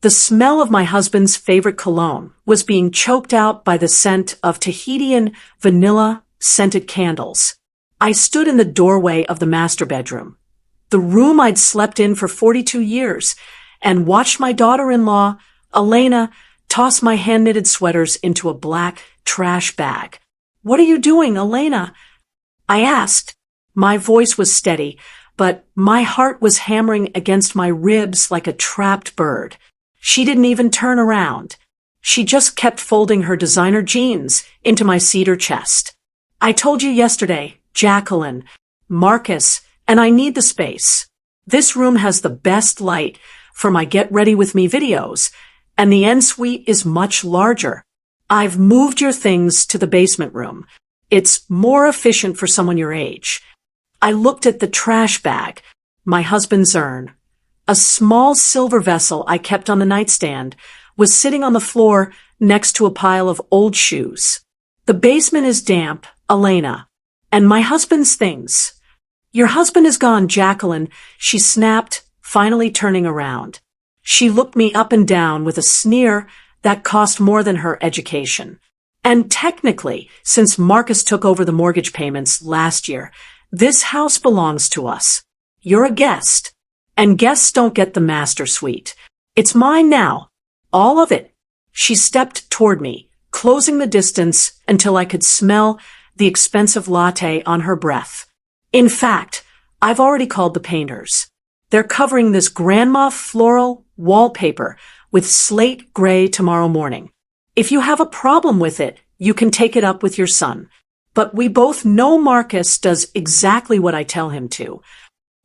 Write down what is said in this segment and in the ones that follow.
The smell of my husband's favorite cologne was being choked out by the scent of Tahitian vanilla-scented candles. I stood in the doorway of the master bedroom, the room I'd slept in for 42 years, and watched my daughter-in-law, Elena, toss my hand-knitted sweaters into a black trash bag. "What are you doing, Elena?" I asked. My voice was steady, but my heart was hammering against my ribs like a trapped bird. She didn't even turn around. She just kept folding her designer jeans into my cedar chest. "I told you yesterday, Jacqueline, Marcus, and I need the space. This room has the best light for my Get Ready With Me videos, and the ensuite is much larger. I've moved your things to the basement room. It's more efficient for someone your age." I looked at the trash bag, my husband's urn. A small silver vessel I kept on the nightstand was sitting on the floor next to a pile of old shoes. "The basement is damp, Elena, and my husband's things." "Your husband is gone, Jacqueline," she snapped, finally turning around. She looked me up and down with a sneer that cost more than her education. "And technically, since Marcus took over the mortgage payments last year, this house belongs to us. You're a guest, and guests don't get the master suite. It's mine now. All of it." She stepped toward me, closing the distance until I could smell the expensive latte on her breath. "In fact, I've already called the painters. They're covering this grandma floral wallpaper with slate gray tomorrow morning. If you have a problem with it, you can take it up with your son. But we both know Marcus does exactly what I tell him to."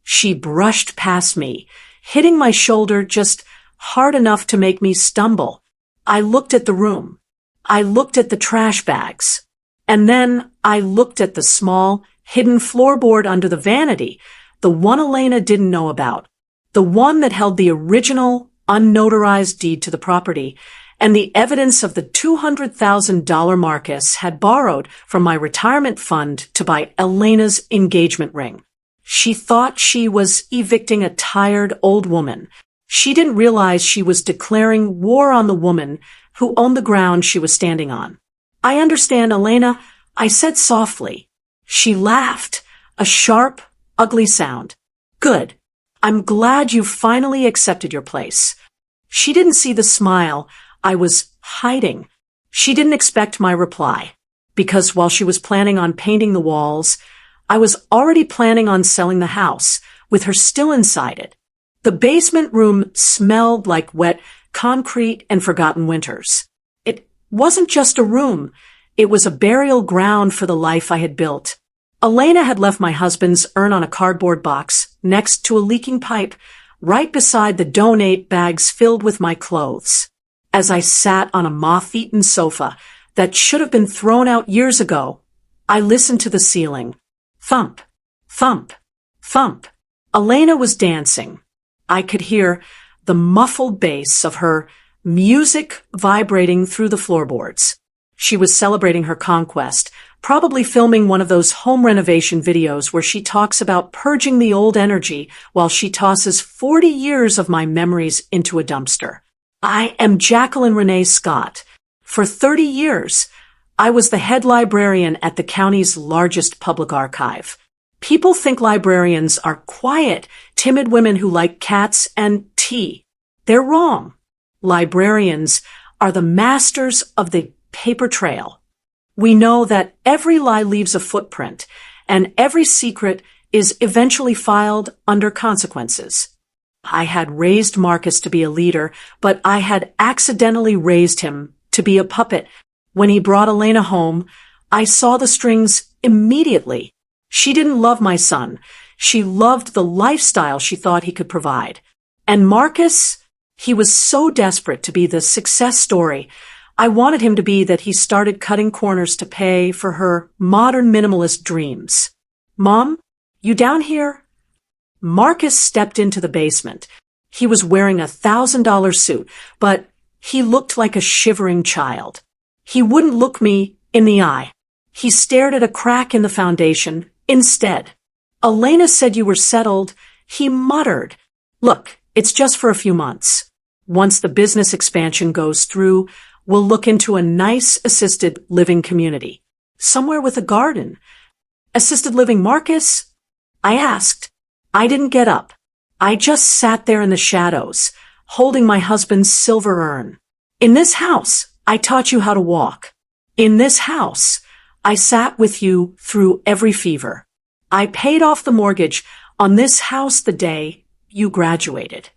She brushed past me, hitting my shoulder just hard enough to make me stumble. I looked at the room. I looked at the trash bags. And then I looked at the small, hidden floorboard under the vanity, the one Elena didn't know about, the one that held the original, unnotarized deed to the property, and the evidence of the $200,000 Marcus had borrowed from my retirement fund to buy Elena's engagement ring. She thought she was evicting a tired old woman. She didn't realize she was declaring war on the woman who owned the ground she was standing on. "I understand, Elena," I said softly. She laughed, a sharp, ugly sound. "Good. I'm glad you finally accepted your place." She didn't see the smile I was hiding. She didn't expect my reply, because while she was planning on painting the walls, I was already planning on selling the house, with her still inside it. The basement room smelled like wet concrete and forgotten winters. It wasn't just a room. It was a burial ground for the life I had built. Elena had left my husband's urn on a cardboard box next to a leaking pipe, right beside the donate bags filled with my clothes. As I sat on a moth-eaten sofa that should have been thrown out years ago, I listened to the ceiling. Thump, thump, thump. Elena was dancing. I could hear the muffled bass of her music vibrating through the floorboards. She was celebrating her conquest, probably filming one of those home renovation videos where she talks about purging the old energy while she tosses 40 years of my memories into a dumpster. I am Jacqueline Renee Scott. For 30 years, I was the head librarian at the county's largest public archive. People think librarians are quiet, timid women who like cats and tea. They're wrong. Librarians are the masters of the paper trail. We know that every lie leaves a footprint, and every secret is eventually filed under consequences. I had raised Marcus to be a leader, but I had accidentally raised him to be a puppet. When he brought Elena home, I saw the strings immediately. She didn't love my son. She loved the lifestyle she thought he could provide. And Marcus, he was so desperate to be the success story. I wanted him to be that he started cutting corners to pay for her modern minimalist dreams. "Mom, you down here?" Marcus stepped into the basement. He was wearing a $1,000 suit, but he looked like a shivering child. He wouldn't look me in the eye. He stared at a crack in the foundation instead. "Elena said you were settled," he muttered. "Look, it's just for a few months. Once the business expansion goes through, we'll look into a nice assisted living community. Somewhere with a garden. Assisted living, Marcus? I asked. I didn't get up. I just sat there in the shadows, holding my husband's silver urn. In this house, I taught you how to walk. In this house, I sat with you through every fever. I paid off the mortgage on this house the day you graduated.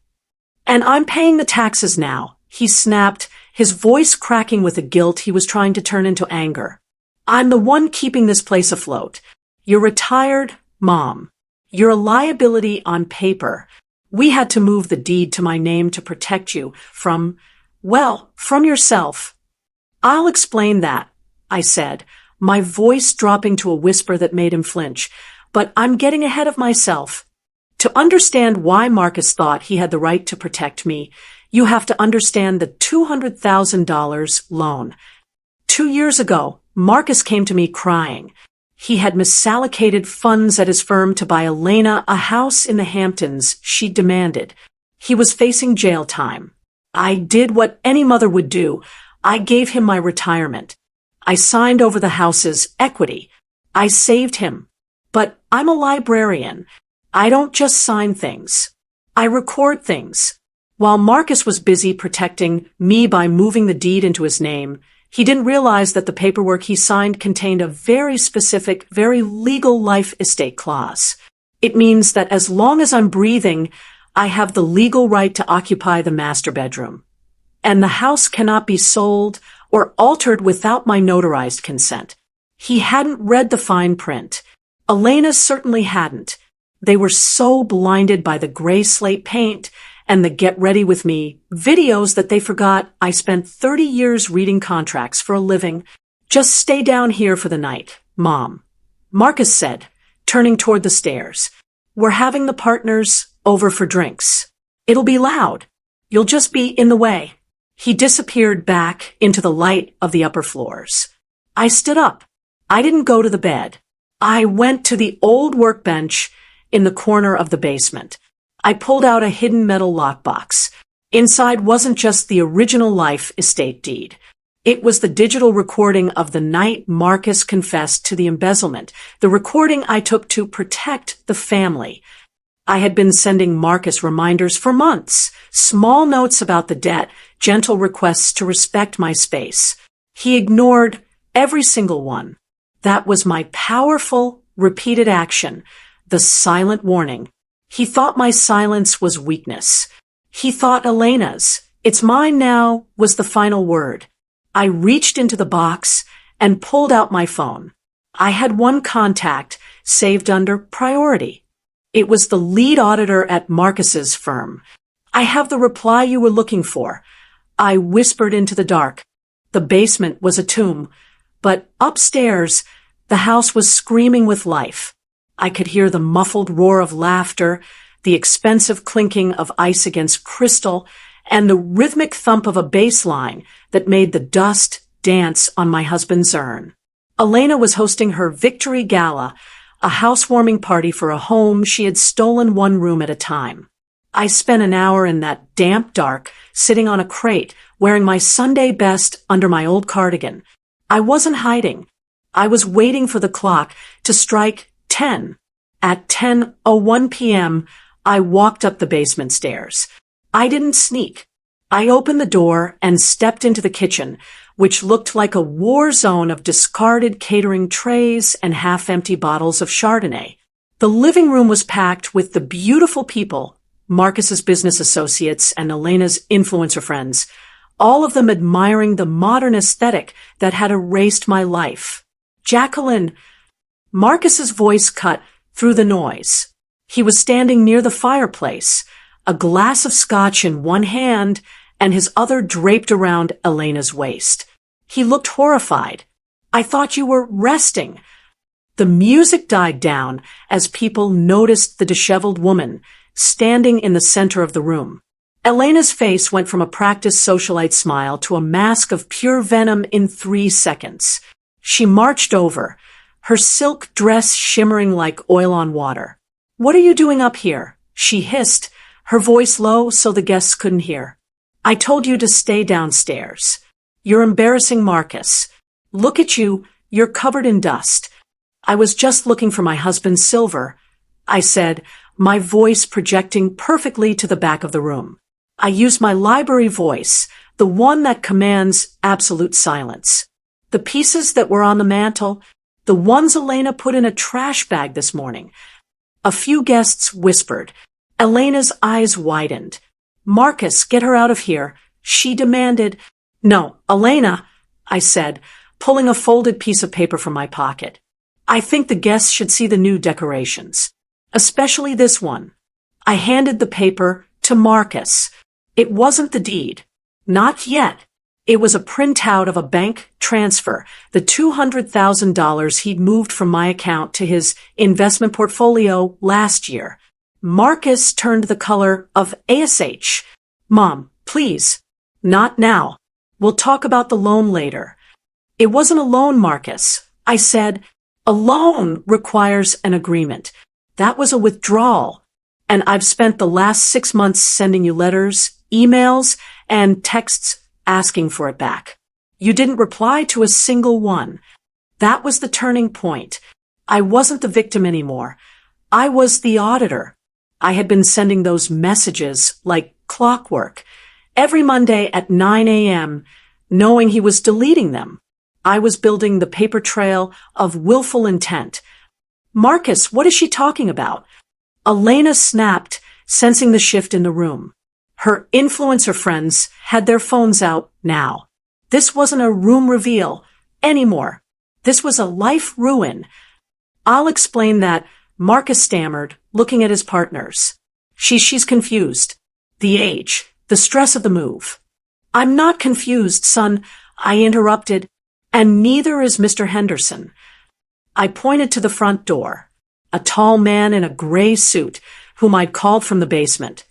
And I'm paying the taxes now, he snapped, his voice cracking with a guilt he was trying to turn into anger. I'm the one keeping this place afloat. You're retired, Mom. You're a liability on paper. We had to move the deed to my name to protect you from yourself. I'll explain that, I said, my voice dropping to a whisper that made him flinch. But I'm getting ahead of myself. To understand why Marcus thought he had the right to protect me, you have to understand the $200,000 loan. 2 years ago, Marcus came to me crying. He had misallocated funds at his firm to buy Elena a house in the Hamptons she demanded. He was facing jail time. I did what any mother would do. I gave him my retirement. I signed over the house's equity. I saved him. But I'm a librarian. I don't just sign things. I record things. While Marcus was busy protecting me by moving the deed into his name, he didn't realize that the paperwork he signed contained a very specific, very legal life estate clause. It means that as long as I'm breathing, I have the legal right to occupy the master bedroom. And the house cannot be sold or altered without my notarized consent. He hadn't read the fine print. Elena certainly hadn't. They were so blinded by the gray slate paint and the get ready with me videos that they forgot I spent 30 years reading contracts for a living. Just stay down here for the night, Mom, Marcus said, turning toward the stairs. We're having the partners over for drinks. It'll be loud. You'll just be in the way. He disappeared back into the light of the upper floors. I stood up. I didn't go to the bed. I went to the old workbench in the corner of the basement. I pulled out a hidden metal lockbox. Inside wasn't just the original life estate deed. It was the digital recording of the night Marcus confessed to the embezzlement, the recording I took to protect the family. I had been sending Marcus reminders for months, small notes about the debt, gentle requests to respect my space. He ignored every single one. That was my powerful, repeated action, the silent warning. He thought my silence was weakness. He thought Elena's, "It's mine now," was the final word. I reached into the box and pulled out my phone. I had one contact saved under priority. It was the lead auditor at Marcus's firm. "I have the reply you were looking for," I whispered into the dark. The basement was a tomb, but upstairs, the house was screaming with life. I could hear the muffled roar of laughter, the expensive clinking of ice against crystal, and the rhythmic thump of a bass line that made the dust dance on my husband's urn. Elena was hosting her victory gala, a housewarming party for a home she had stolen one room at a time. I spent an hour in that damp dark, sitting on a crate, wearing my Sunday best under my old cardigan. I wasn't hiding. I was waiting for the clock to strike 10. At 10:01 p.m., I walked up the basement stairs. I didn't sneak. I opened the door and stepped into the kitchen, which looked like a war zone of discarded catering trays and half-empty bottles of Chardonnay. The living room was packed with the beautiful people, Marcus's business associates and Elena's influencer friends, all of them admiring the modern aesthetic that had erased my life. "Jacqueline," Marcus's voice cut through the noise. He was standing near the fireplace, a glass of scotch in one hand and his other draped around Elena's waist. He looked horrified. "I thought you were resting." The music died down as people noticed the disheveled woman standing in the center of the room. Elena's face went from a practiced socialite smile to a mask of pure venom in 3 seconds. She marched over, her silk dress shimmering like oil on water. "What are you doing up here?" she hissed, her voice low so the guests couldn't hear. I told you to stay downstairs. You're embarrassing Marcus. Look at you, you're covered in dust. I was just looking for my husband's silver, I said, my voice projecting perfectly to the back of the room. I used my library voice, the one that commands absolute silence. The pieces that were on the mantel, the ones Elena put in a trash bag this morning. A few guests whispered. Elena's eyes widened. Marcus, get her out of here, she demanded. No, Elena, I said, pulling a folded piece of paper from my pocket. I think the guests should see the new decorations. Especially this one. I handed the paper to Marcus. It wasn't the deed. Not yet. It was a printout of a bank transfer, the $200,000 he'd moved from my account to his investment portfolio last year. Marcus turned the color of ASH. Mom, please. Not now. We'll talk about the loan later. It wasn't a loan, Marcus. I said, a loan requires an agreement. That was a withdrawal. And I've spent the last 6 months sending you letters, emails, and texts asking for it back. You didn't reply to a single one. That was the turning point. I wasn't the victim anymore. I was the auditor. I had been sending those messages like clockwork, every Monday at 9 a.m., knowing he was deleting them. I was building the paper trail of willful intent. Marcus, what is she talking about? Elena snapped, sensing the shift in the room. Her influencer friends had their phones out now. This wasn't a room reveal anymore. This was a life ruin. I'll explain that, Marcus stammered, looking at his partners. She's confused. The age, the stress of the move. I'm not confused, son, I interrupted, and neither is Mr. Henderson. I pointed to the front door. A tall man in a gray suit, whom I'd called from the basement,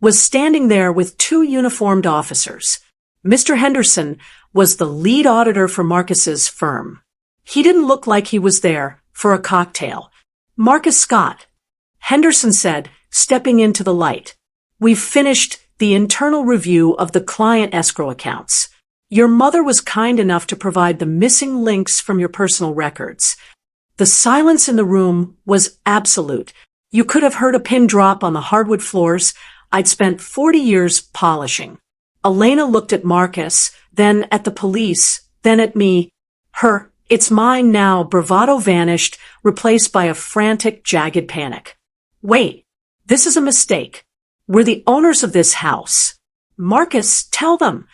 was standing there with 2 uniformed officers. Mr. Henderson was the lead auditor for Marcus's firm. He didn't look like he was there for a cocktail. Marcus Scott, Henderson said, stepping into the light. We've finished the internal review of the client escrow accounts. Your mother was kind enough to provide the missing links from your personal records. The silence in the room was absolute. You could have heard a pin drop on the hardwood floors I'd spent 40 years polishing. Elena looked at Marcus, then at the police, then at me. Her, it's mine now, bravado vanished, replaced by a frantic, jagged panic. Wait, this is a mistake. We're the owners of this house. Marcus, tell them.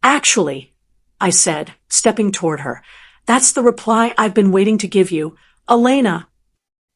Actually, I said, stepping toward her, that's the reply I've been waiting to give you. Elena.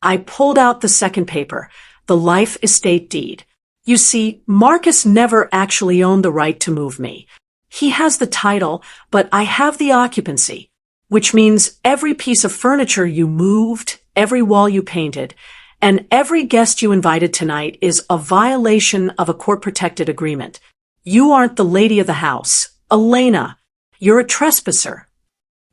I pulled out the second paper, the life estate deed. You see, Marcus never actually owned the right to move me. He has the title, but I have the occupancy, which means every piece of furniture you moved, every wall you painted, and every guest you invited tonight is a violation of a court-protected agreement. You aren't the lady of the house. Elena, you're a trespasser.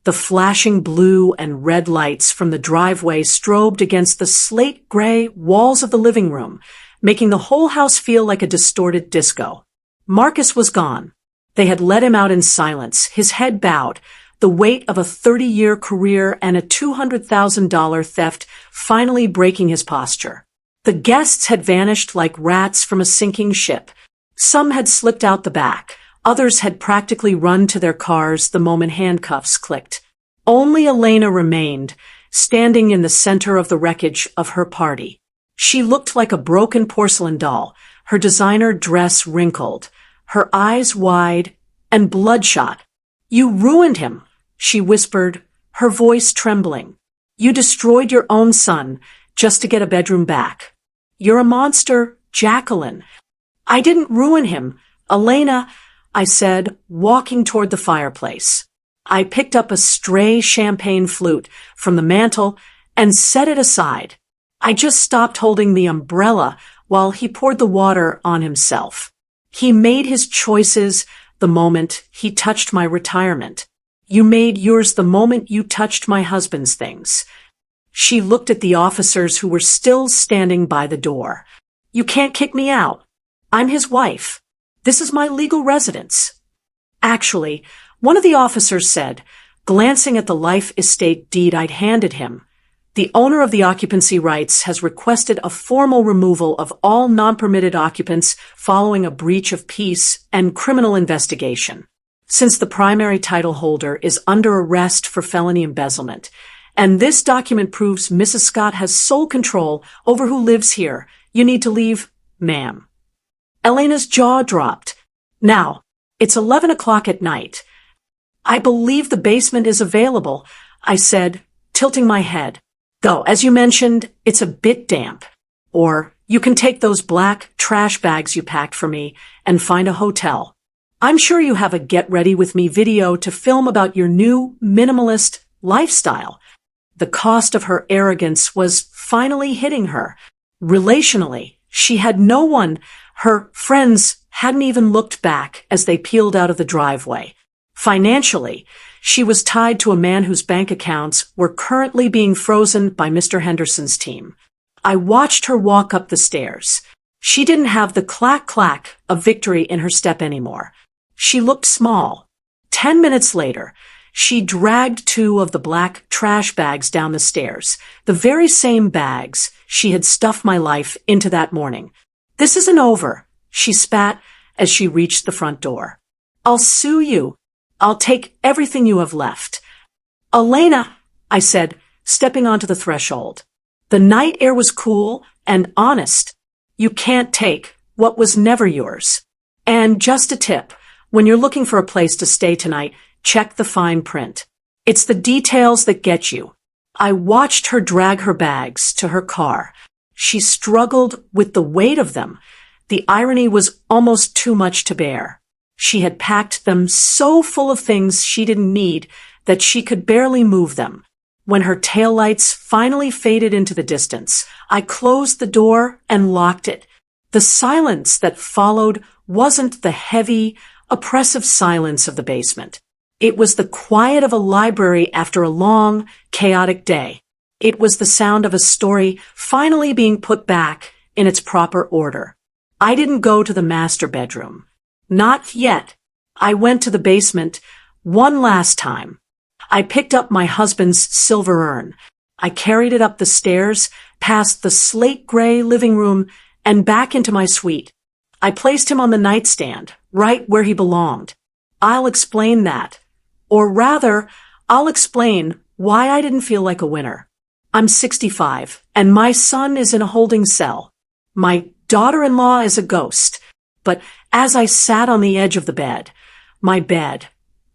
The flashing blue and red lights from the driveway strobed against the slate-gray walls of the living room, making the whole house feel like a distorted disco. Marcus was gone. They had let him out in silence, his head bowed, the weight of a 30-year career and a $200,000 theft finally breaking his posture. The guests had vanished like rats from a sinking ship. Some had slipped out the back. Others had practically run to their cars the moment handcuffs clicked. Only Elena remained, standing in the center of the wreckage of her party. She looked like a broken porcelain doll, her designer dress wrinkled, her eyes wide and bloodshot. You ruined him, she whispered, her voice trembling. You destroyed your own son just to get a bedroom back. You're a monster, Jacqueline. I didn't ruin him, Elena, I said, walking toward the fireplace. I picked up a stray champagne flute from the mantel and set it aside. I just stopped holding the umbrella while he poured the water on himself. He made his choices the moment he touched my retirement. You made yours the moment you touched my husband's things. She looked at the officers who were still standing by the door. You can't kick me out. I'm his wife. This is my legal residence. Actually, one of the officers said, glancing at the life estate deed I'd handed him, the owner of the occupancy rights has requested a formal removal of all non-permitted occupants following a breach of peace and criminal investigation. Since the primary title holder is under arrest for felony embezzlement, and this document proves Mrs. Scott has sole control over who lives here, you need to leave, ma'am. Elena's jaw dropped. Now, it's 11 o'clock at night. I believe the basement is available, I said, tilting my head. Though, as you mentioned, it's a bit damp. Or you can take those black trash bags you packed for me and find a hotel. I'm sure you have a get-ready-with-me video to film about your new minimalist lifestyle. The cost of her arrogance was finally hitting her. Relationally, she had no one. Her friends hadn't even looked back as they peeled out of the driveway. Financially, she was tied to a man whose bank accounts were currently being frozen by Mr. Henderson's team. I watched her walk up the stairs. She didn't have the clack-clack of victory in her step anymore. She looked small. 10 minutes later, she dragged 2 of the black trash bags down the stairs, the very same bags she had stuffed my life into that morning. This isn't over, she spat as she reached the front door. I'll sue you. I'll take everything you have left. Elena, I said, stepping onto the threshold. The night air was cool and honest. You can't take what was never yours. And just a tip, when you're looking for a place to stay tonight, check the fine print. It's the details that get you. I watched her drag her bags to her car. She struggled with the weight of them. The irony was almost too much to bear. She had packed them so full of things she didn't need that she could barely move them. When her taillights finally faded into the distance, I closed the door and locked it. The silence that followed wasn't the heavy, oppressive silence of the basement. It was the quiet of a library after a long, chaotic day. It was the sound of a story finally being put back in its proper order. I didn't go to the master bedroom. Not yet. I went to the basement one last time. I picked up my husband's silver urn. I carried it up the stairs, past the slate-gray living room, and back into my suite. I placed him on the nightstand, right where he belonged. I'll explain that. Or rather, I'll explain why I didn't feel like a winner. I'm 65, and my son is in a holding cell. My daughter-in-law is a ghost. But as I sat on the edge of the bed, my bed,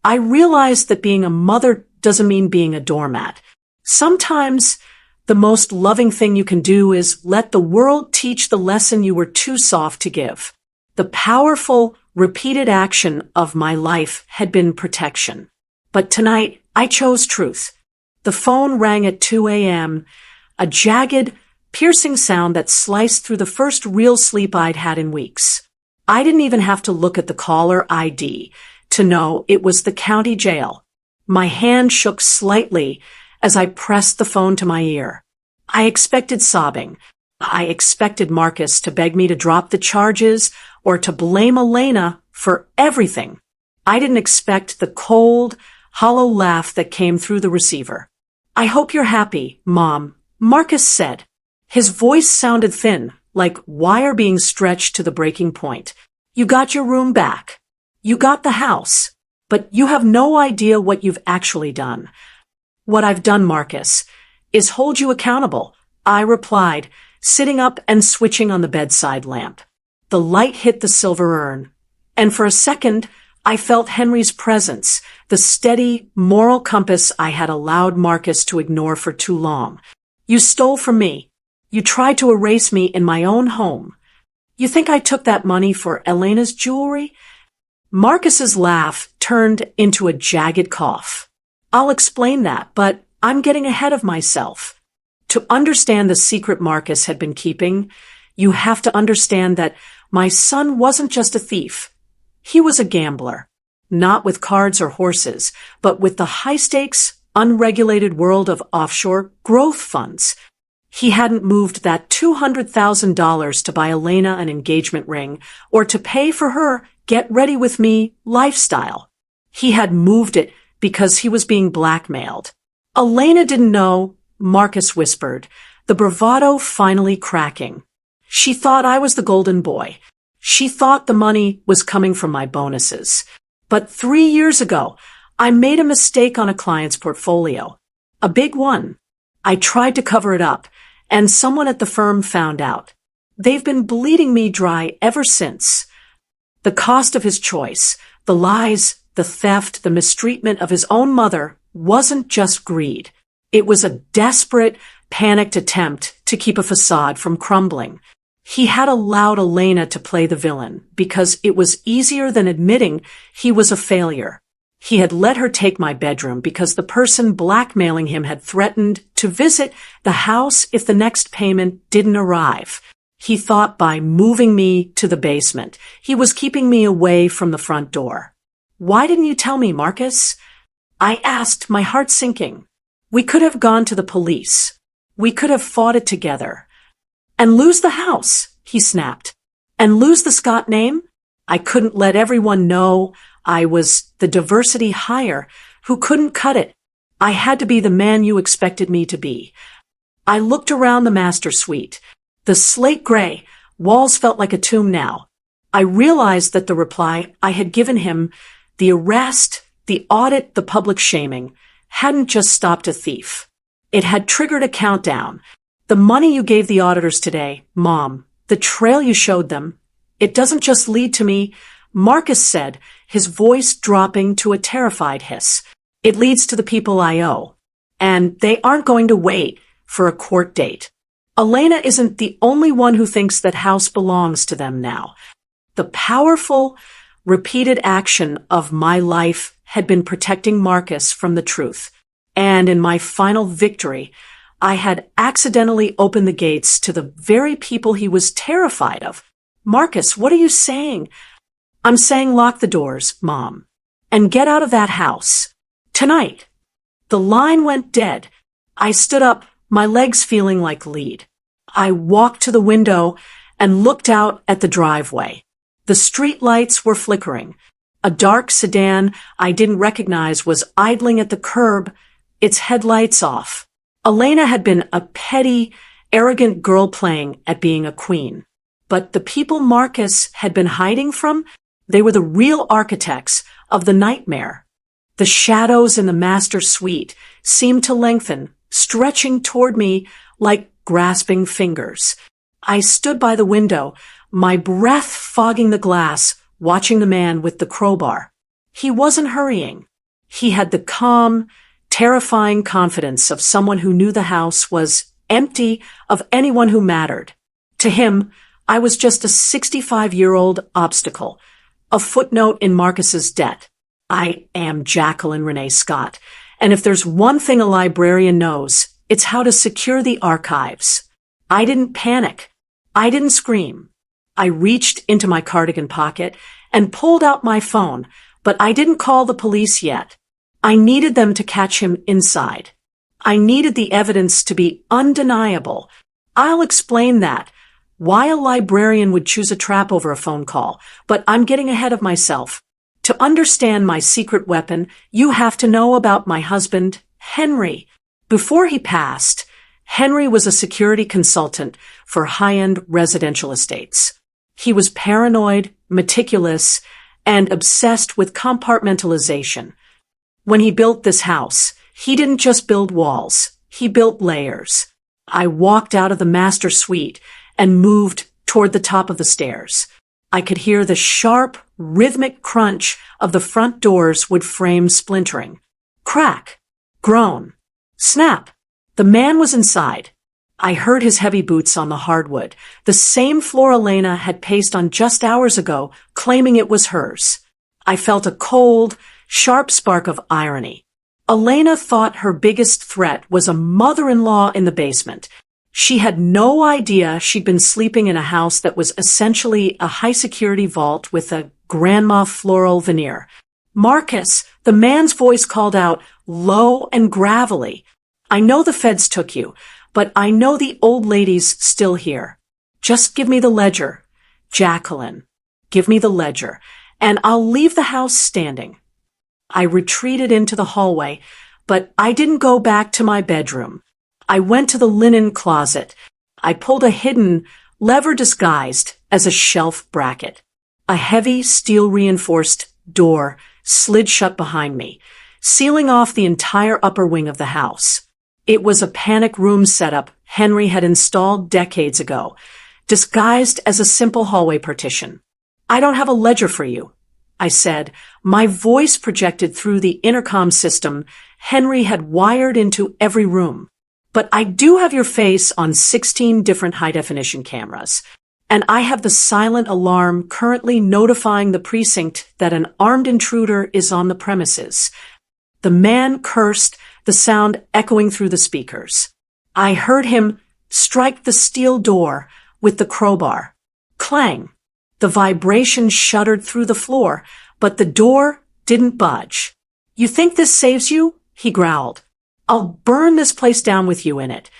I realized that being a mother doesn't mean being a doormat. Sometimes the most loving thing you can do is let the world teach the lesson you were too soft to give. The powerful, repeated action of my life had been protection. But tonight, I chose truth. The phone rang at 2 a.m., a jagged, piercing sound that sliced through the first real sleep I'd had in weeks. I didn't even have to look at the caller ID to know it was the county jail. My hand shook slightly as I pressed the phone to my ear. I expected sobbing. I expected Marcus to beg me to drop the charges or to blame Elena for everything. I didn't expect the cold, hollow laugh that came through the receiver. I hope you're happy, Mom, Marcus said. His voice sounded thin, like wire being stretched to the breaking point. You got your room back. You got the house. But you have no idea what you've actually done. What I've done, Marcus, is hold you accountable, I replied, sitting up and switching on the bedside lamp. The light hit the silver urn, and for a second, I felt Henry's presence, the steady, moral compass I had allowed Marcus to ignore for too long. You stole from me. You tried to erase me in my own home. You think I took that money for Elena's jewelry? Marcus's laugh turned into a jagged cough. I'll explain that, but I'm getting ahead of myself. To understand the secret Marcus had been keeping, you have to understand that my son wasn't just a thief. He was a gambler, not with cards or horses, but with the high-stakes, unregulated world of offshore growth funds. He hadn't moved that $200,000 to buy Elena an engagement ring or to pay for her get ready with me lifestyle. He had moved it because he was being blackmailed. Elena didn't know, Marcus whispered, the bravado finally cracking. She thought I was the golden boy. She thought the money was coming from my bonuses. But 3 years ago, I made a mistake on a client's portfolio. A big one. I tried to cover it up, and someone at the firm found out. They've been bleeding me dry ever since. The cost of his choice, the lies, the theft, the mistreatment of his own mother wasn't just greed. It was a desperate, panicked attempt to keep a facade from crumbling. He had allowed Elena to play the villain because it was easier than admitting he was a failure. He had let her take my bedroom because the person blackmailing him had threatened to visit the house if the next payment didn't arrive. He thought by moving me to the basement, he was keeping me away from the front door. Why didn't you tell me, Marcus? I asked, my heart sinking. We could have gone to the police. We could have fought it together. And lose the house, he snapped. And lose the Scott name? I couldn't let everyone know I was the diversity hire who couldn't cut it. I had to be the man you expected me to be. I looked around the master suite. The slate gray walls felt like a tomb now. I realized that the reply I had given him, the arrest, the audit, the public shaming, hadn't just stopped a thief. It had triggered a countdown. The money you gave the auditors today, Mom, the trail you showed them, it doesn't just lead to me, Marcus said, his voice dropping to a terrified hiss. It leads to the people I owe. And they aren't going to wait for a court date. Elena isn't the only one who thinks that house belongs to them now. The powerful, repeated action of my life had been protecting Marcus from the truth. And in my final victory, I had accidentally opened the gates to the very people he was terrified of. Marcus, what are you saying? I'm saying lock the doors, Mom, and get out of that house. Tonight. The line went dead. I stood up, my legs feeling like lead. I walked to the window and looked out at the driveway. The street lights were flickering. A dark sedan I didn't recognize was idling at the curb, its headlights off. Elena had been a petty, arrogant girl playing at being a queen. But the people Marcus had been hiding from, they were the real architects of the nightmare. The shadows in the master suite seemed to lengthen, stretching toward me like grasping fingers. I stood by the window, my breath fogging the glass, watching the man with the crowbar. He wasn't hurrying. He had the calm, terrifying confidence of someone who knew the house was empty of anyone who mattered. To him, I was just a 65-year-old obstacle, a footnote in Marcus's debt. I am Jacqueline Renee Scott, and if there's one thing a librarian knows, it's how to secure the archives. I didn't panic. I didn't scream. I reached into my cardigan pocket and pulled out my phone, but I didn't call the police yet. I needed them to catch him inside. I needed the evidence to be undeniable. I'll explain that. Why a librarian would choose a trap over a phone call, but I'm getting ahead of myself. To understand my secret weapon, you have to know about my husband, Henry. Before he passed, Henry was a security consultant for high-end residential estates. He was paranoid, meticulous, and obsessed with compartmentalization. When he built this house, he didn't just build walls, he built layers. I walked out of the master suite and moved toward the top of the stairs. I could hear the sharp, rhythmic crunch of the front doors wood frame splintering. Crack. Groan. Snap. The man was inside. I heard his heavy boots on the hardwood, the same floor Elena had paced on just hours ago, claiming it was hers. I felt a cold, sharp spark of irony. Elena thought her biggest threat was a mother-in-law in the basement. She had no idea she'd been sleeping in a house that was essentially a high-security vault with a grandma floral veneer. Marcus, the man's voice called out, low and gravelly. I know the feds took you, but I know the old lady's still here. Just give me the ledger. Jacqueline, give me the ledger. and I'll leave the house standing. I retreated into the hallway, but I didn't go back to my bedroom. I went to the linen closet. I pulled a hidden lever disguised as a shelf bracket. A heavy, steel-reinforced door slid shut behind me, sealing off the entire upper wing of the house. It was a panic room setup Henry had installed decades ago, disguised as a simple hallway partition. "I don't have a ledger for you," I said, my voice projected through the intercom system Henry had wired into every room. "But I do have your face on 16 different high-definition cameras, and I have the silent alarm currently notifying the precinct that an armed intruder is on the premises." The man cursed, the sound echoing through the speakers. I heard him strike the steel door with the crowbar. Clang! The vibration shuddered through the floor, but the door didn't budge. "You think this saves you?" he growled. "I'll burn this place down with you in it."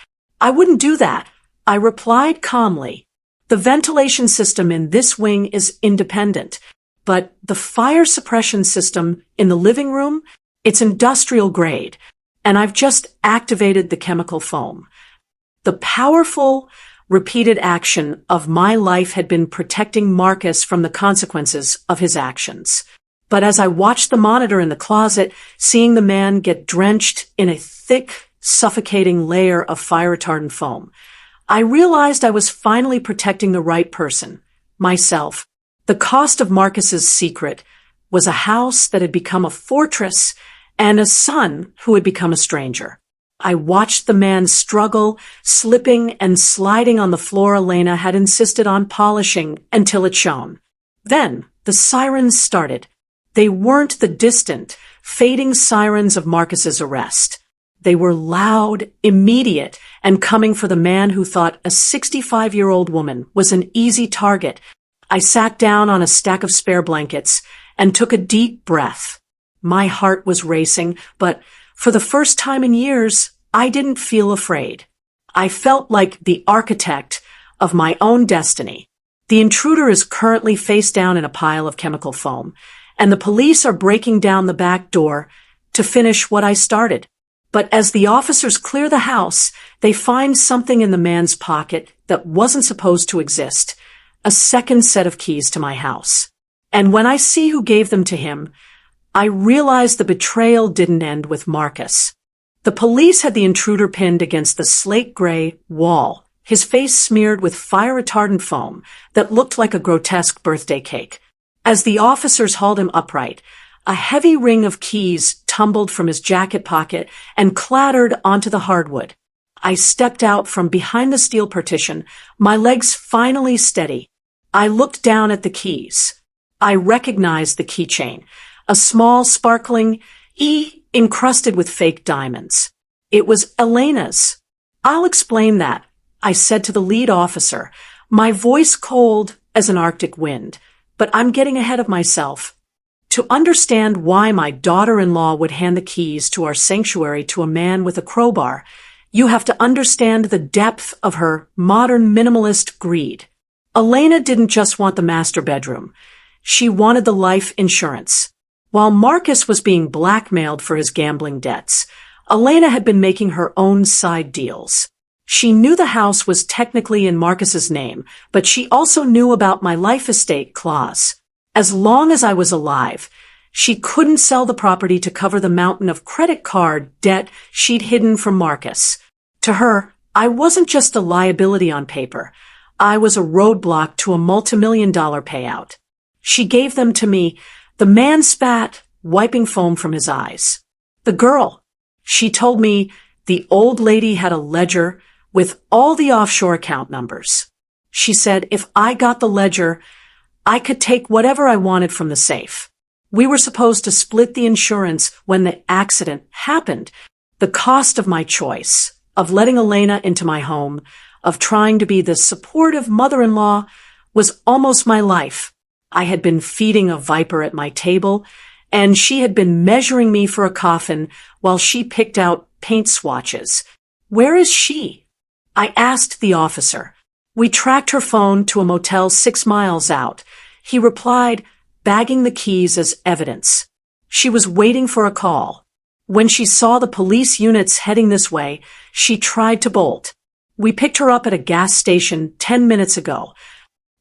"I wouldn't do that," I replied calmly. "The ventilation system in this wing is independent, but the fire suppression system in the living room, it's industrial grade, and I've just activated the chemical foam." The powerful, repeated action of my life had been protecting Marcus from the consequences of his actions. But as I watched the monitor in the closet, seeing the man get drenched in a thick, suffocating layer of fire-retardant foam, I realized I was finally protecting the right person, myself. The cost of Marcus's secret was a house that had become a fortress and a son who had become a stranger. I watched the man struggle, slipping and sliding on the floor Elena had insisted on polishing until it shone. Then the sirens started. They weren't the distant, fading sirens of Marcus's arrest. They were loud, immediate, and coming for the man who thought a 65-year-old woman was an easy target. I sat down on a stack of spare blankets and took a deep breath. My heart was racing, but for the first time in years, I didn't feel afraid. I felt like the architect of my own destiny. The intruder is currently face down in a pile of chemical foam, and the police are breaking down the back door to finish what I started. But as the officers clear the house, they find something in the man's pocket that wasn't supposed to exist, a second set of keys to my house. And when I see who gave them to him, I realize the betrayal didn't end with Marcus. The police had the intruder pinned against the slate-gray wall, his face smeared with fire-retardant foam that looked like a grotesque birthday cake. As the officers hauled him upright, a heavy ring of keys tumbled from his jacket pocket and clattered onto the hardwood. I stepped out from behind the steel partition, my legs finally steady. I looked down at the keys. I recognized the keychain, a small, sparkling E encrusted with fake diamonds. It was Elena's. "I'll explain that," I said to the lead officer, my voice cold as an Arctic wind. "But I'm getting ahead of myself. To understand why my daughter-in-law would hand the keys to our sanctuary to a man with a crowbar, you have to understand the depth of her modern minimalist greed. Elena didn't just want the master bedroom. She wanted the life insurance. While Marcus was being blackmailed for his gambling debts, Elena had been making her own side deals. She knew the house was technically in Marcus's name, but she also knew about my life estate clause. As long as I was alive, she couldn't sell the property to cover the mountain of credit card debt she'd hidden from Marcus. To her, I wasn't just a liability on paper. I was a roadblock to a multimillion-dollar payout. She gave them to me. The man spat, wiping foam from his eyes. "The girl," she told me, the old lady had a ledger with all the offshore account numbers. She said if I got the ledger, I could take whatever I wanted from the safe. We were supposed to split the insurance when the accident happened. The cost of my choice, of letting Elena into my home, of trying to be the supportive mother-in-law, was almost my life. I had been feeding a viper at my table, and she had been measuring me for a coffin while she picked out paint swatches. "Where is she?" I asked the officer. "We tracked her phone to a motel 6 miles out." He replied, bagging the keys as evidence. She was waiting for a call. When she saw the police units heading this way, she tried to bolt. We picked her up at a gas station 10 minutes ago.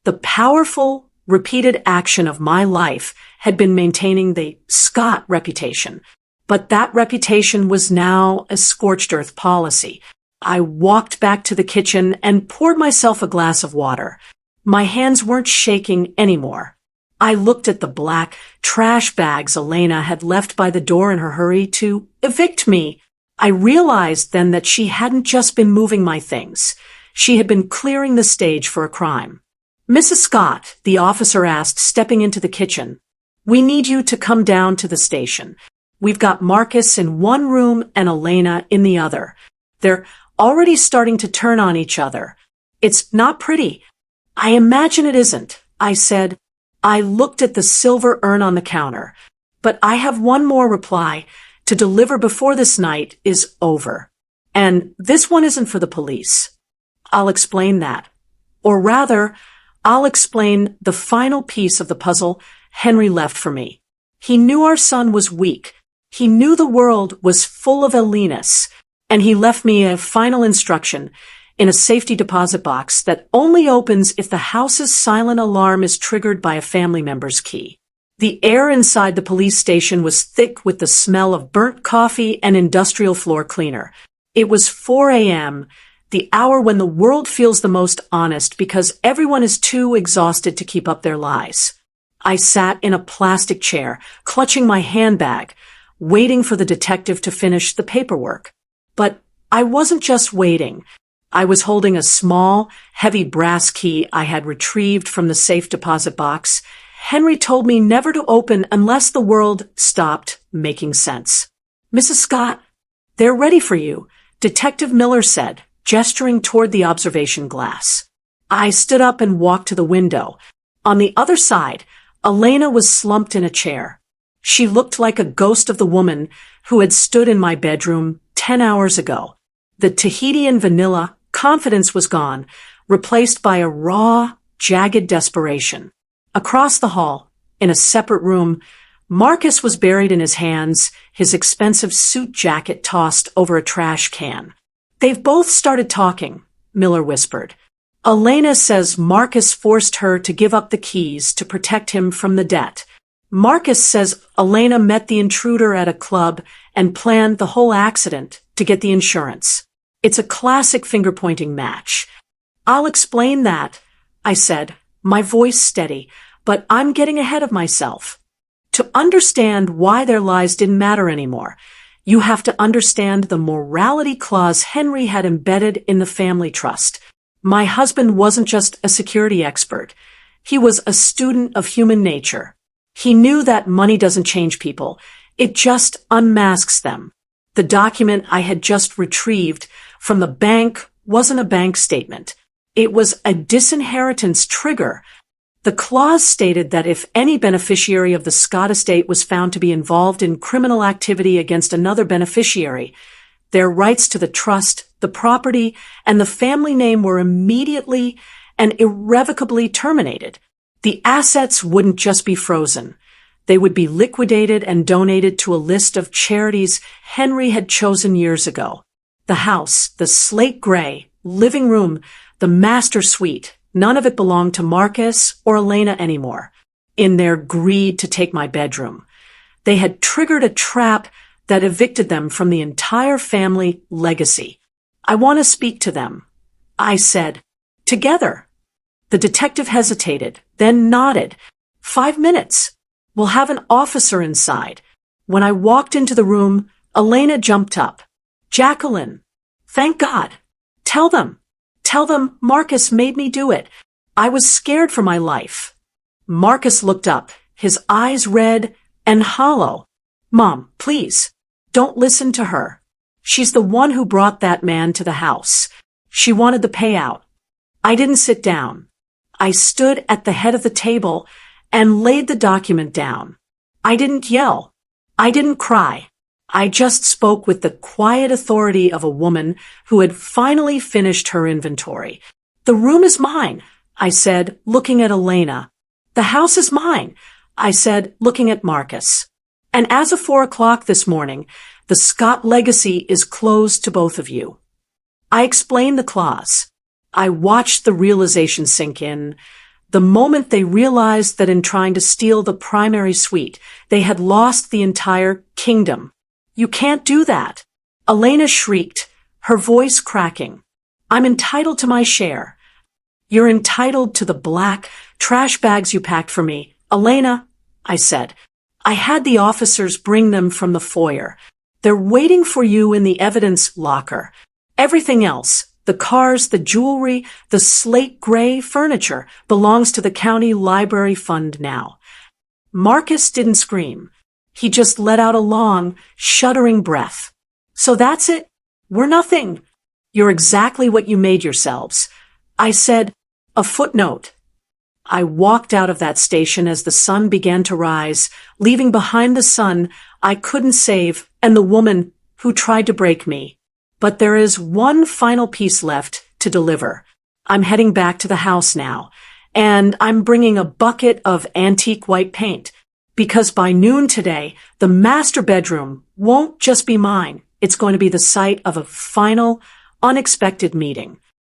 The powerful, repeated action of my life had been maintaining the Scott reputation, but that reputation was now a scorched earth policy. I walked back to the kitchen and poured myself a glass of water. My hands weren't shaking anymore. I looked at the black trash bags Elena had left by the door in her hurry to evict me. I realized then that she hadn't just been moving my things. She had been clearing the stage for a crime. "Mrs. Scott," the officer asked, stepping into the kitchen, "we need you to come down to the station. We've got Marcus in one room and Elena in the other. They're already starting to turn on each other. It's not pretty." "I imagine it isn't," I said. I looked at the silver urn on the counter. "But I have one more reply to deliver before this night is over. And this one isn't for the police. I'll explain that. Or rather, I'll explain the final piece of the puzzle Henry left for me. He knew our son was weak. He knew the world was full of Elinas, and he left me a final instruction in a safety deposit box that only opens if the house's silent alarm is triggered by a family member's key. The air inside the police station was thick with the smell of burnt coffee and industrial floor cleaner. It was 4 a.m., the hour when the world feels the most honest because everyone is too exhausted to keep up their lies. I sat in a plastic chair, clutching my handbag, waiting for the detective to finish the paperwork. But I wasn't just waiting. I was holding a small, heavy brass key I had retrieved from the safe deposit box. Henry told me never to open unless the world stopped making sense. "Mrs. Scott, they're ready for you," Detective Miller said, gesturing toward the observation glass. I stood up and walked to the window. On the other side, Elena was slumped in a chair. She looked like a ghost of the woman who had stood in my bedroom 10 hours ago. The Tahitian vanilla confidence was gone, replaced by a raw, jagged desperation. Across the hall, in a separate room, Marcus was buried in his hands, his expensive suit jacket tossed over a trash can. "They've both started talking," Miller whispered. "Elena says Marcus forced her to give up the keys to protect him from the debt. Marcus says Elena met the intruder at a club and planned the whole accident to get the insurance. It's a classic finger-pointing match." "I'll explain that," I said, my voice steady, "but I'm getting ahead of myself. To understand why their lies didn't matter anymore, you have to understand the morality clause Henry had embedded in the family trust. My husband wasn't just a security expert. He was a student of human nature. He knew that money doesn't change people. It just unmasks them. The document I had just retrieved from the bank wasn't a bank statement. It was a disinheritance trigger. The clause stated that if any beneficiary of the Scott estate was found to be involved in criminal activity against another beneficiary, their rights to the trust, the property, and the family name were immediately and irrevocably terminated. The assets wouldn't just be frozen. They would be liquidated and donated to a list of charities Henry had chosen years ago. The house, the slate gray, living room, the master suite, none of it belonged to Marcus or Elena anymore. In their greed to take my bedroom, they had triggered a trap that evicted them from the entire family legacy. "I want to speak to them," I said. "Together." The detective hesitated, then nodded. "5 minutes. We'll have an officer inside." When I walked into the room, Elena jumped up. "Jacqueline, thank God. Tell them Marcus made me do it. I was scared for my life." Marcus looked up, his eyes red and hollow. "Mom, please, don't listen to her. She's the one who brought that man to the house. She wanted the payout." I didn't sit down. I stood at the head of the table and laid the document down. I didn't yell. I didn't cry. I just spoke with the quiet authority of a woman who had finally finished her inventory. "The room is mine," I said, looking at Elena. "The house is mine. I said, looking at Marcus. And as of 4 o'clock this morning, the Scott legacy is closed to both of you. I explained the clause. I watched the realization sink in. The moment they realized that in trying to steal the primary suite, they had lost the entire kingdom. You can't do that. Elena shrieked, her voice cracking. I'm entitled to my share. You're entitled to the black trash bags you packed for me. Elena, I said. I had the officers bring them from the foyer. They're waiting for you in the evidence locker. Everything else, the cars, the jewelry, the slate gray furniture, belongs to the county library fund now. Marcus didn't scream. He just let out a long, shuddering breath. So that's it? We're nothing. You're exactly what you made yourselves. I said, a footnote. I walked out of that station as the sun began to rise, leaving behind the son I couldn't save and the woman who tried to break me. But there is one final piece left to deliver. I'm heading back to the house now, and I'm bringing a bucket of antique white paint, because by noon today, the master bedroom won't just be mine. It's going to be the site of a final, unexpected meeting.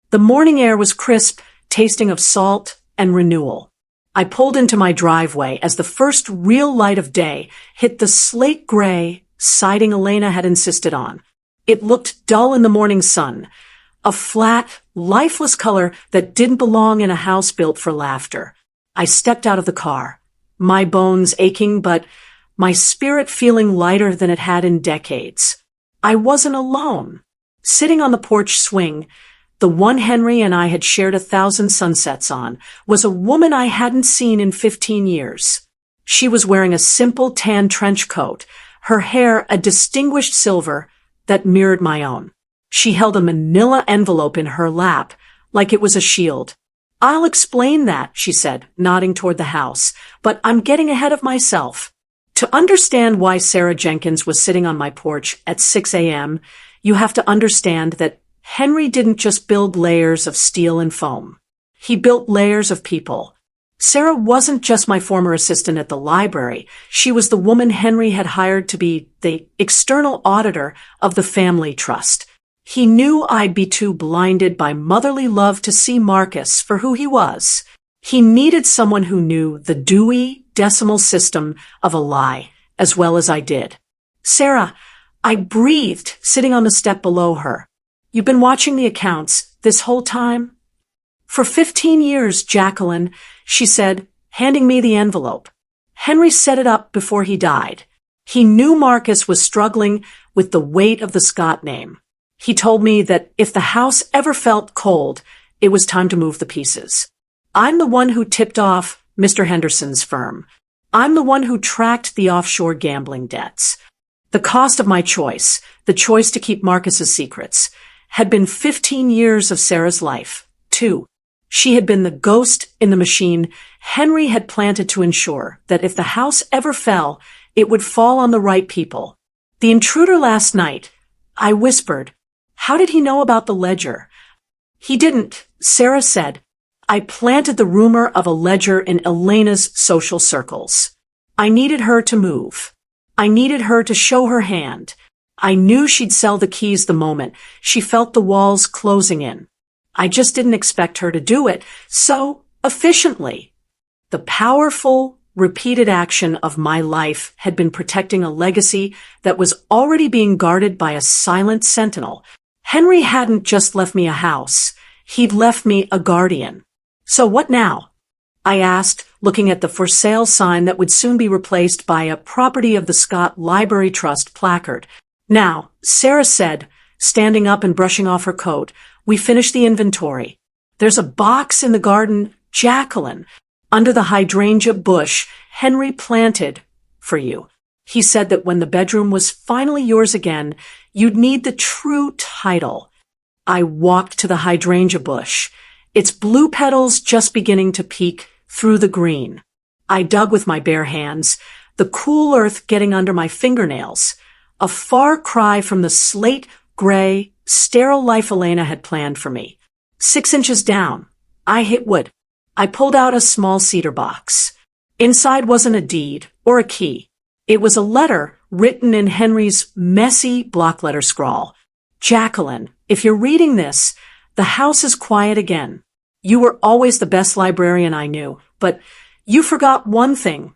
The morning air was crisp, tasting of salt and renewal. I pulled into my driveway as the first real light of day hit the slate gray siding Elena had insisted on. It looked dull in the morning sun, a flat, lifeless color that didn't belong in a house built for laughter. I stepped out of the car, my bones aching, but my spirit feeling lighter than it had in decades. I wasn't alone. Sitting on the porch swing, the one Henry and I had shared 1,000 sunsets on, was a woman I hadn't seen in 15 years. She was wearing a simple tan trench coat, her hair a distinguished silver that mirrored my own. She held a manila envelope in her lap, like it was a shield. I'll explain that, she said, nodding toward the house, but I'm getting ahead of myself. To understand why Sarah Jenkins was sitting on my porch at 6 a.m., you have to understand that Henry didn't just build layers of steel and foam. He built layers of people. Sarah wasn't just my former assistant at the library. She was the woman Henry had hired to be the external auditor of the family trust. He knew I'd be too blinded by motherly love to see Marcus for who he was. He needed someone who knew the Dewey Decimal System of a lie as well as I did. Sarah, I breathed, sitting on the step below her. You've been watching the accounts this whole time? For 15 years, Jacqueline, she said, handing me the envelope. Henry set it up before he died. He knew Marcus was struggling with the weight of the Scott name. He told me that if the house ever felt cold, it was time to move the pieces. I'm the one who tipped off Mr. Henderson's firm. I'm the one who tracked the offshore gambling debts. The cost of my choice, the choice to keep Marcus's secrets, had been 15 years of Sarah's life, too. She had been the ghost in the machine Henry had planted to ensure that if the house ever fell, it would fall on the right people. The intruder last night, I whispered, how did he know about the ledger? He didn't, Sarah said. I planted the rumor of a ledger in Elena's social circles. I needed her to move. I needed her to show her hand. I knew she'd sell the keys the moment she felt the walls closing in. I just didn't expect her to do it so efficiently. The powerful, repeated action of my life had been protecting a legacy that was already being guarded by a silent sentinel. Henry hadn't just left me a house. He'd left me a guardian. So what now? I asked, looking at the for sale sign that would soon be replaced by a property of the Scott Library Trust placard. Now, Sarah said, standing up and brushing off her coat, we finished the inventory. There's a box in the garden, Jacqueline, under the hydrangea bush Henry planted for you. He said that when the bedroom was finally yours again, you'd need the true title. I walked to the hydrangea bush, its blue petals just beginning to peek through the green. I dug with my bare hands, the cool earth getting under my fingernails, a far cry from the slate gray, sterile life Elena had planned for me. 6 inches down, I hit wood. I pulled out a small cedar box. Inside wasn't a deed or a key. It was a letter written in Henry's messy block letter scrawl. Jacqueline, if you're reading this, the house is quiet again. You were always the best librarian I knew, but you forgot one thing.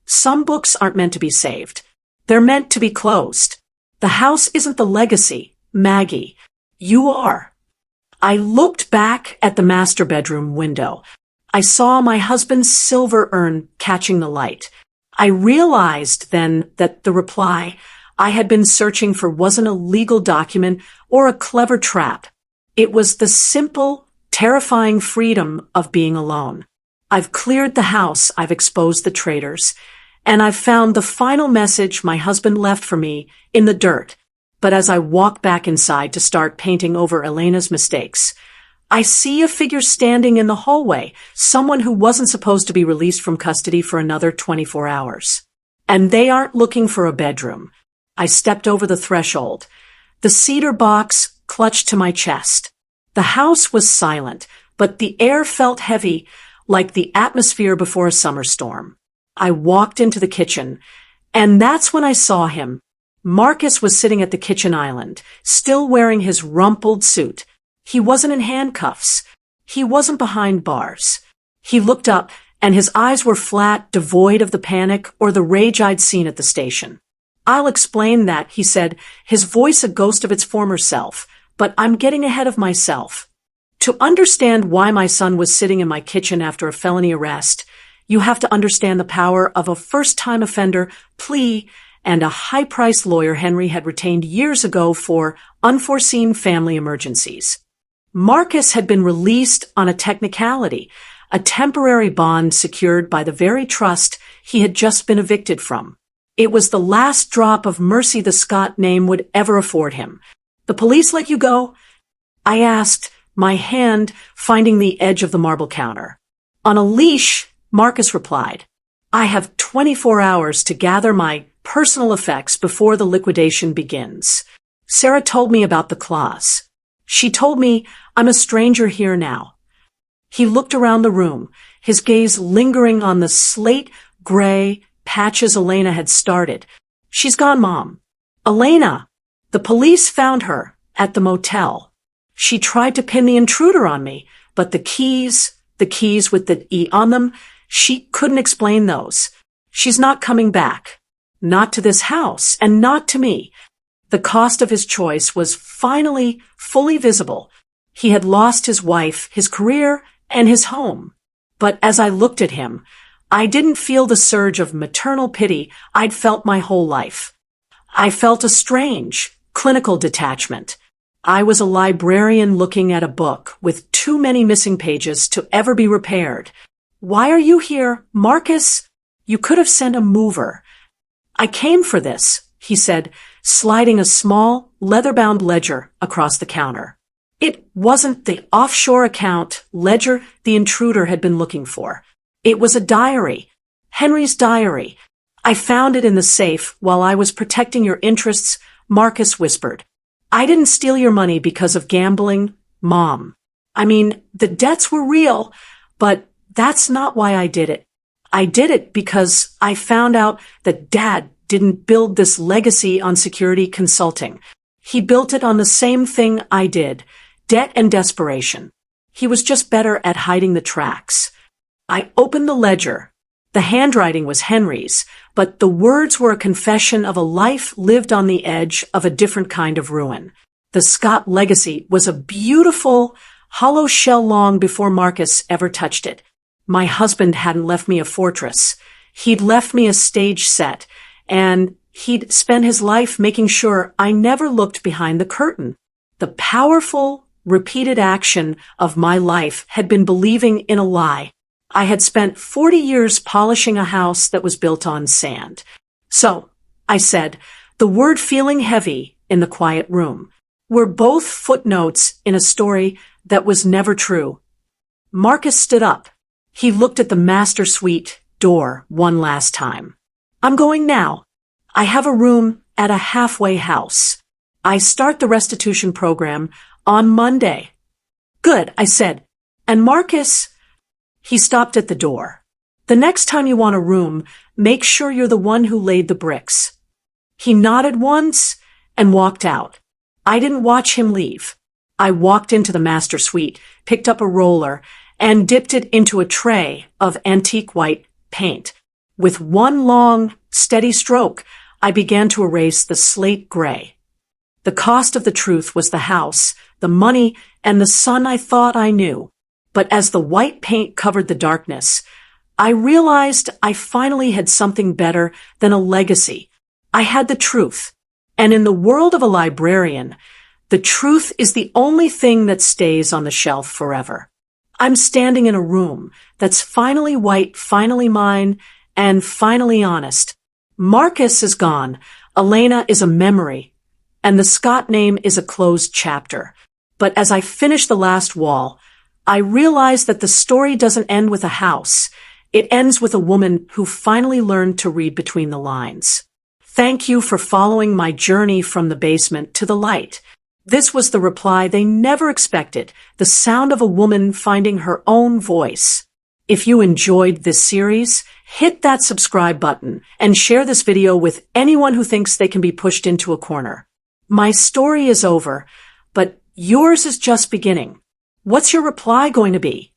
Some books aren't meant to be saved. They're meant to be closed. The house isn't the legacy, Maggie. You are. I looked back at the master bedroom window. I saw my husband's silver urn catching the light. I realized then that the reply I had been searching for wasn't a legal document or a clever trap. It was the simple, terrifying freedom of being alone. I've cleared the house, I've exposed the traitors, and I've found the final message my husband left for me in the dirt. But as I walk back inside to start painting over Elena's mistakes, I see a figure standing in the hallway, someone who wasn't supposed to be released from custody for another 24 hours. And they aren't looking for a bedroom. I stepped over the threshold. The cedar box clutched to my chest. The house was silent, but the air felt heavy, like the atmosphere before a summer storm. I walked into the kitchen, and that's when I saw him. Marcus was sitting at the kitchen island, still wearing his rumpled suit. He wasn't in handcuffs. He wasn't behind bars. He looked up, and his eyes were flat, devoid of the panic or the rage I'd seen at the station. "I'll explain that," he said, his voice a ghost of its former self, "but I'm getting ahead of myself. To understand why my son was sitting in my kitchen after a felony arrest, you have to understand the power of a first-time offender plea and a high-priced lawyer Henry had retained years ago for unforeseen family emergencies. Marcus had been released on a technicality, a temporary bond secured by the very trust he had just been evicted from. It was the last drop of mercy the Scott name would ever afford him. "The police let you go?" I asked, my hand finding the edge of the marble counter. "On a leash," Marcus replied. "I have 24 hours to gather my personal effects before the liquidation begins. Sarah told me about the clause. She told me I'm a stranger here now." He looked around the room, his gaze lingering on the slate-gray patches Elena had started. "She's gone, Mom." "Elena! The police found her at the motel. She tried to pin the intruder on me, but the keys with the E on them, she couldn't explain those. She's not coming back. Not to this house, and not to me." The cost of his choice was finally fully visible. He had lost his wife, his career, and his home. But as I looked at him, I didn't feel the surge of maternal pity I'd felt my whole life. I felt a strange, clinical detachment. I was a librarian looking at a book with too many missing pages to ever be repaired. "Why are you here, Marcus? You could have sent a mover." "I came for this," he said, sliding a small, leather-bound ledger across the counter. It wasn't the offshore account ledger the intruder had been looking for. It was a diary, Henry's diary. "I found it in the safe while I was protecting your interests," Marcus whispered. "I didn't steal your money because of gambling, Mom. I mean, the debts were real, but that's not why I did it. I did it because I found out that Dad didn't build this legacy on security consulting. He built it on the same thing I did, debt and desperation. He was just better at hiding the tracks." I opened the ledger. The handwriting was Henry's, but the words were a confession of a life lived on the edge of a different kind of ruin. The Scott legacy was a beautiful, hollow shell long before Marcus ever touched it. My husband hadn't left me a fortress. He'd left me a stage set, and he'd spent his life making sure I never looked behind the curtain. The powerful, repeated action of my life had been believing in a lie. I had spent 40 years polishing a house that was built on sand. "So," I said, the word feeling heavy in the quiet room, "we're both footnotes in a story that was never true." Marcus stood up. He looked at the master suite door one last time. "I'm going now. I have a room at a halfway house. I start the restitution program on Monday." "Good," I said. "And Marcus—" He stopped at the door. The next time you want a room, make sure you're the one who laid the bricks." He nodded once and walked out. I didn't watch him leave. I walked into the master suite, picked up a roller, and dipped it into a tray of antique white paint. With one long, steady stroke, I began to erase the slate gray. The cost of the truth was the house, the money, and the son I thought I knew. But as the white paint covered the darkness, I realized I finally had something better than a legacy. I had the truth. And in the world of a librarian, the truth is the only thing that stays on the shelf forever. I'm standing in a room that's finally white, finally mine, and finally honest. Marcus is gone. Elena is a memory. And the Scott name is a closed chapter. But as I finish the last wall, I realize that the story doesn't end with a house. It ends with a woman who finally learned to read between the lines. Thank you for following my journey from the basement to the light. This was the reply they never expected, the sound of a woman finding her own voice. If you enjoyed this series, hit that subscribe button and share this video with anyone who thinks they can be pushed into a corner. My story is over, but yours is just beginning. What's your reply going to be?